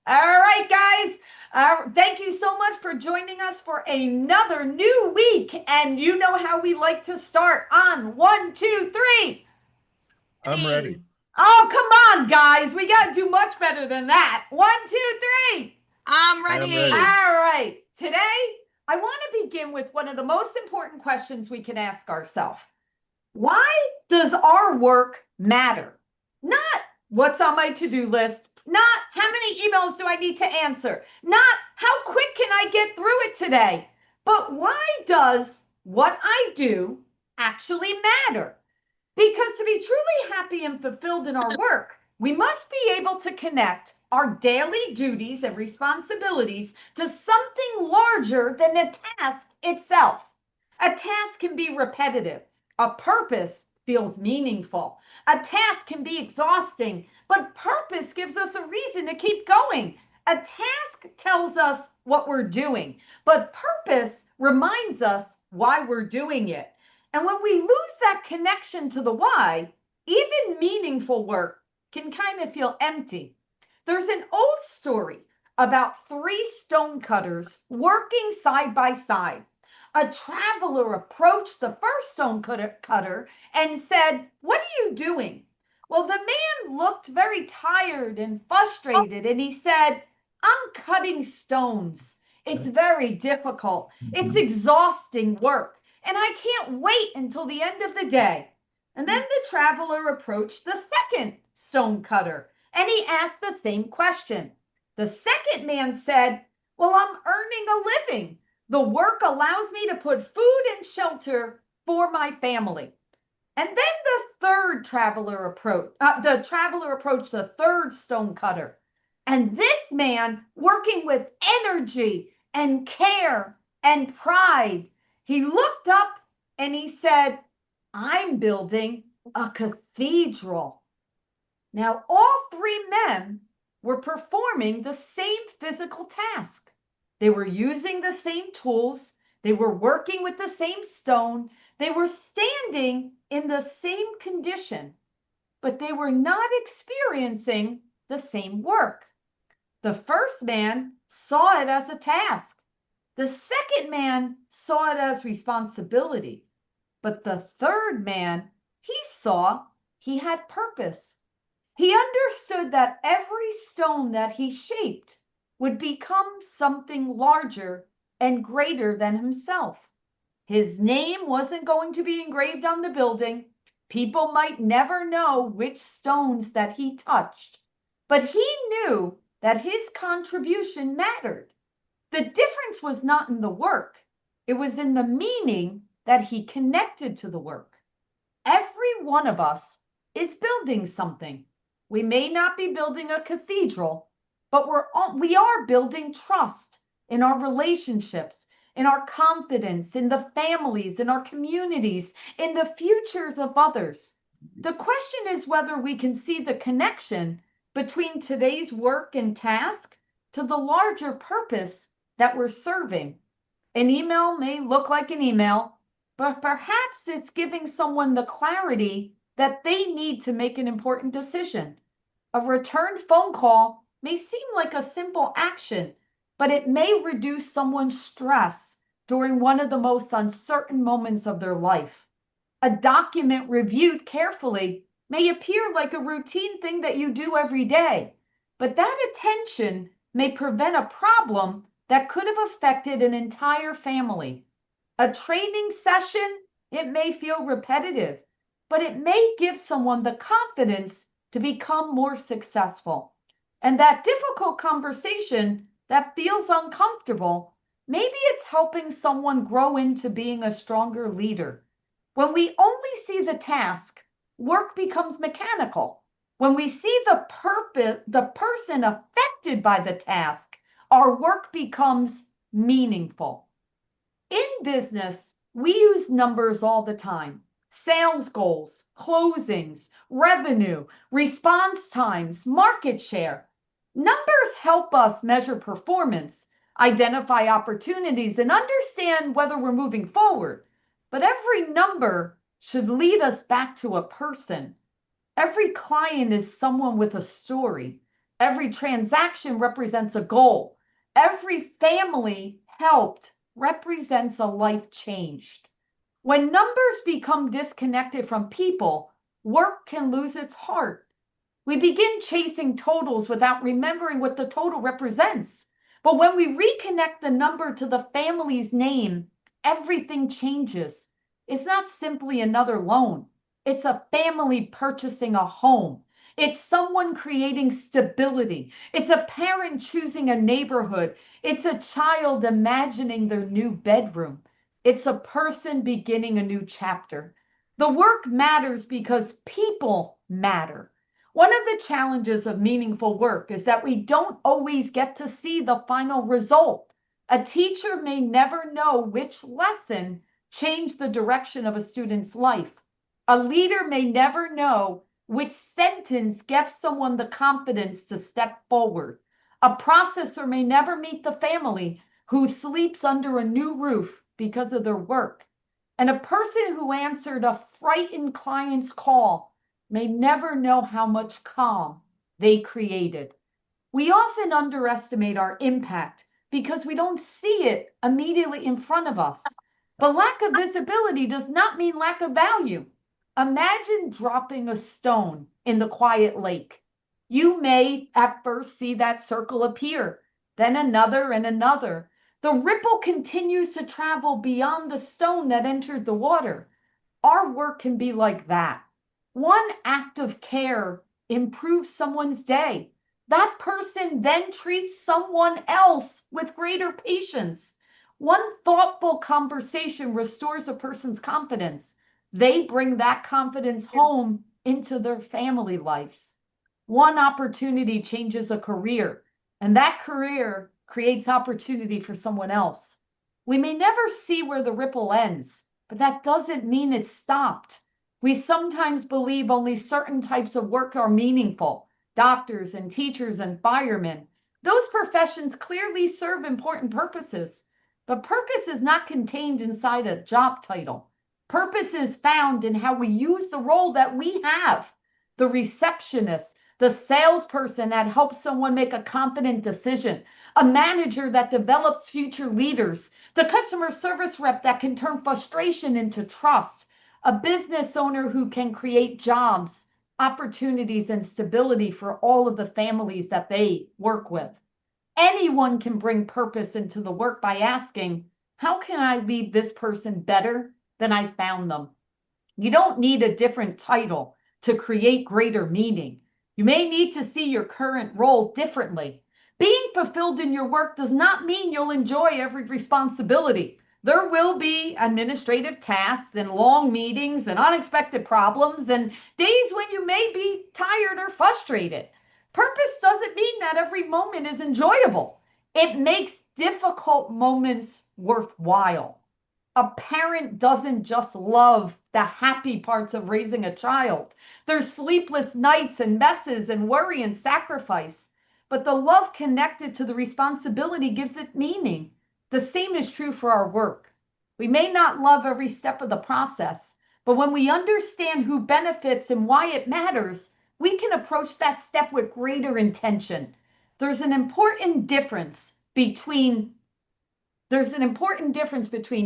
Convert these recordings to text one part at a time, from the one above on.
All right, guys. Thank you so much for joining us for another new week. And you know how we like to start on one, two, three. I'm ready. Ready. Oh, come on, guys. We got to do much better than that. One, two, three. I'm I am All ready. ready. right. Today, I want to begin with one of the most important questions we can ask ourselves. Why does our work matter? Not what's on my to do list, not how many emails do I need to answer, not how quick can I get through it today, but why does what I do actually matter? Because to be truly happy and fulfilled in our work, we must be able to connect our daily duties and responsibilities to something larger than the task itself. A task can be repetitive, a purpose feels meaningful, a task can be exhausting, but purpose gives us a reason to keep going. A task tells us what we're doing, but purpose reminds us why we're doing it. And when we lose that connection to the why, even meaningful work can kind of feel empty. There's an old story about three stonecutters working side by side. A traveler approached the first stonecutter and said, "What are you doing?" Well, the man looked very tired and frustrated, and he said, "I'm cutting stones. It's very difficult. It's exhausting work, and I can't wait until the end of the day." And then the traveler approached the second stonecutter, and he asked the same question. The second man said, "Well, I'm earning a living. The work allows me to put food and shelter for my family." And then the traveler approached the third stonecutter. And this man, working with energy and care and pride, he looked up and he said, "I'm building a cathedral." Now, all three men were performing the same physical task. They were using the same tools. They were working with the same stone. They were standing in the same condition, but they were not experiencing the same work. The first man saw it as a task. The second man saw it as responsibility. But the third man, he saw he had purpose. He understood that every stone that he shaped would become something larger and greater than himself. His name wasn't going to be engraved on the building. People might never know which stones that he touched, but he knew that his contribution mattered. The difference was not in the work, it was in the meaning that he connected to the work. Every one of us is building something. We may not be building a cathedral, but we are building trust in our relationships, in our confidence, in the families, in our communities, in the futures of others. The question is whether we can see the connection between today's work and task to the larger purpose that we're serving. An email may look like an email, but perhaps it's giving someone the clarity that they need to make an important decision. A returned phone call may seem like a simple action, but it may reduce someone's stress during one of the most uncertain moments of their life. A document reviewed carefully may appear like a routine thing that you do every day, but that attention may prevent a problem that could have affected an entire family. A training session, it may feel repetitive, but it may give someone the confidence to become more successful. And that difficult conversation that feels uncomfortable, maybe it's helping someone grow into being a stronger leader. When we only see the task, work becomes mechanical. When we see the person affected by the task, our work becomes meaningful. In business, we use numbers all the time. Sales goals, closings, revenue, response times, market share. Numbers help us measure performance, identify opportunities, and understand whether we're moving forward. But every number should lead us back to a person. Every client is someone with a story. Every transaction represents a goal. Every family helped represents a life changed. When numbers become disconnected from people, work can lose its heart. We begin chasing totals without remembering what the total represents. But when we reconnect the number to the family's name, everything changes. It's not simply another loan, it's a family purchasing a home. It's someone creating stability. It's a parent choosing a neighborhood. It's a child imagining their new bedroom. It's a person beginning a new chapter. The work matters because people matter. One of the challenges of meaningful work is that we don't always get to see the final result. A teacher may never know which lesson changed the direction of a student's life. A leader may never know which sentence gives someone the confidence to step forward. A processor may never meet the family who sleeps under a new roof because of their work. And a person who answered a frightened client's call may never know how much calm they created. We often underestimate our impact because we don't see it immediately in front of us. But lack of visibility does not mean lack of value. Imagine dropping a stone in the quiet lake. You may at first see that circle appear, then another and another. The ripple continues to travel beyond the stone that entered the water. Our work can be like that. One act of care improves someone's day. That person then treats someone else with greater patience. One thoughtful conversation restores a person's confidence. They bring that confidence home into their family lives. One opportunity changes a career, and that career creates opportunity for someone else. We may never see where the ripple ends, but that doesn't mean it's stopped. We sometimes believe only certain types of work are meaningful. Doctors and teachers and firemen. Those professions clearly serve important purposes, but purpose is not contained inside a job title. Purpose is found in how we use the role that we have. The receptionist, the salesperson that helps someone make a confident decision, a manager that develops future leaders, the customer service rep that can turn frustration into trust, a business owner who can create jobs, opportunities, and stability for all of the families that they work with. Anyone can bring purpose into the work by asking, how can I leave this person better than I found them? You don't need a different title to create greater meaning. You may need to see your current role differently. Being fulfilled in your work does not mean you'll enjoy every responsibility. There will be administrative tasks and long meetings and unexpected problems and days when you may be tired or frustrated. Purpose doesn't mean that every moment is enjoyable. It makes difficult moments worthwhile. A parent doesn't just love the happy parts of raising a child. There's sleepless nights and messes and worry and sacrifice. But the love connected to the responsibility gives it meaning. The same is true for our work. We may not love every step of the process, but when we understand who benefits and why it matters, we can approach that step with greater intention. There's an important difference between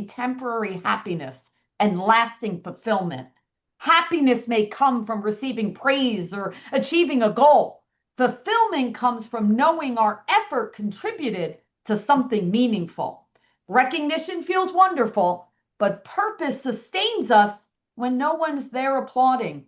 temporary happiness and lasting fulfillment. Happiness may come from receiving praise or achieving a goal. Fulfillment comes from knowing our effort contributed to something meaningful. Recognition feels wonderful, but purpose sustains us when no one's there applauding.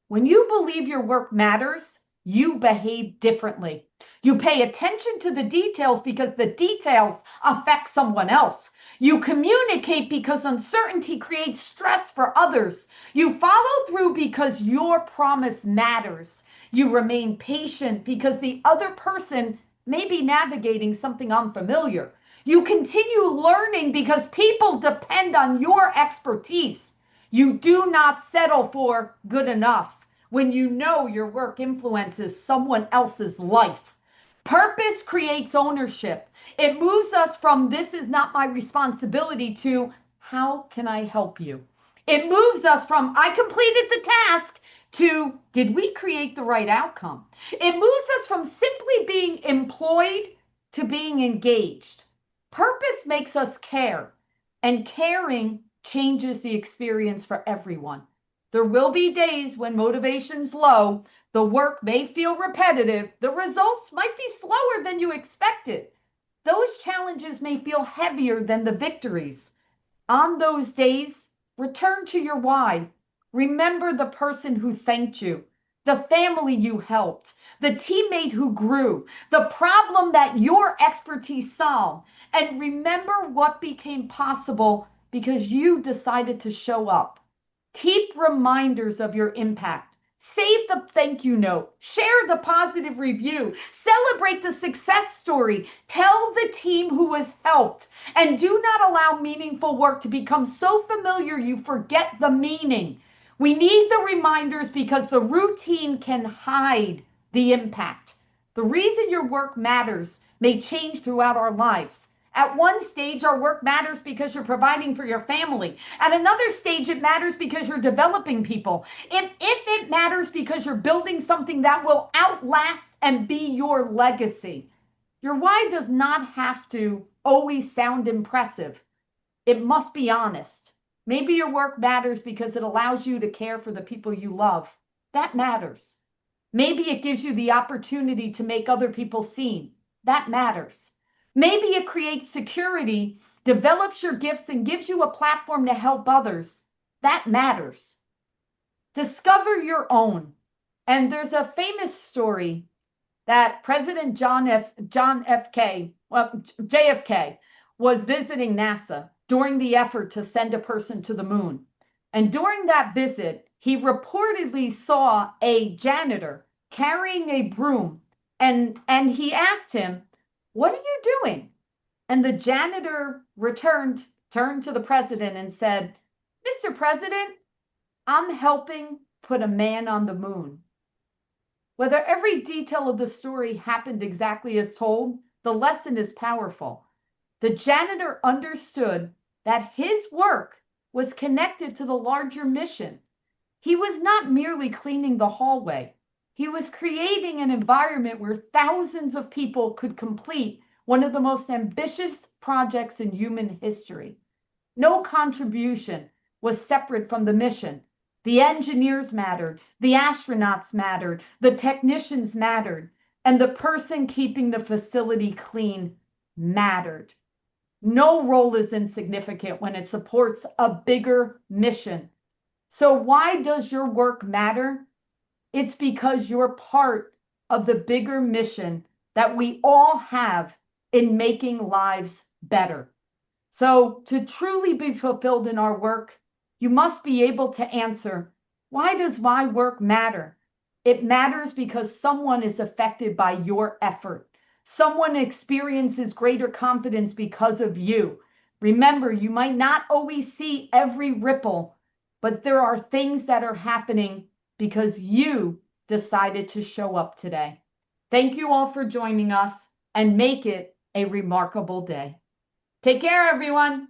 When you believe your work matters, you behave differently. You pay attention to the details because the details affect someone else. You communicate because uncertainty creates stress for others. You follow through because your promise matters. You remain patient because the other person may be navigating something unfamiliar. You continue learning because people depend on your expertise. You do not settle for good enough when you know your work influences someone else's life. Purpose creates ownership. It moves us from this is not my responsibility to how can I help you? It moves us from I completed the task to did we create the right outcome? It moves us from simply being employed to being engaged. Purpose makes us care, and caring changes the experience for everyone. There will be days when motivation's low, the work may feel repetitive, the results might be slower than you expected. Those challenges may feel heavier than the victories. On those days, return to your why. Remember the person who thanked you, the family you helped, the teammate who grew, the problem that your expertise solved, and remember what became possible because you decided to show up. Keep reminders of your impact. Save the thank you note. Share the positive review. Celebrate the success story. Tell the team who was helped. And do not allow meaningful work to become so familiar you forget the meaning. We need the reminders because the routine can hide the impact. The reason your work matters may change throughout our lives. At one stage, our work matters because you're providing for your family. At another stage, it matters because you're developing people. If it matters because you're building something that will outlast and be your legacy. Your why does not have to always sound impressive. It must be honest. Maybe your work matters because it allows you to care for the people you love. That matters. Maybe it gives you the opportunity to make other people seen. That matters. Maybe it creates security, develops your gifts, and gives you a platform to help others. That matters. Discover your own. And there's a famous story that President JFK was visiting NASA during the effort to send a person to the moon. And during that visit, he reportedly saw a janitor carrying a broom, and he asked him, "What are you doing?" And the janitor turned to the president and said, "Mr. President, I'm helping put a man on the moon." Whether every detail of the story happened exactly as told, the lesson is powerful. The janitor understood that his work was connected to the larger mission. He was not merely cleaning the hallway. He was creating an environment where thousands of people could complete one of the most ambitious projects in human history. No contribution was separate from the mission. The engineers mattered, the astronauts mattered, the technicians mattered, and the person keeping the facility clean mattered. No role is insignificant when it supports a bigger mission. So why does your work matter? It's because you're part of the bigger mission that we all have in making lives better. So to truly be fulfilled in our work, you must be able to answer, why does my work matter? It matters because someone is affected by your effort. Someone experiences greater confidence because of you. Remember, you might not always see every ripple, but there are things that are happening because you decided to show up today. Thank you all for joining us, and make it a remarkable day. Take care, everyone.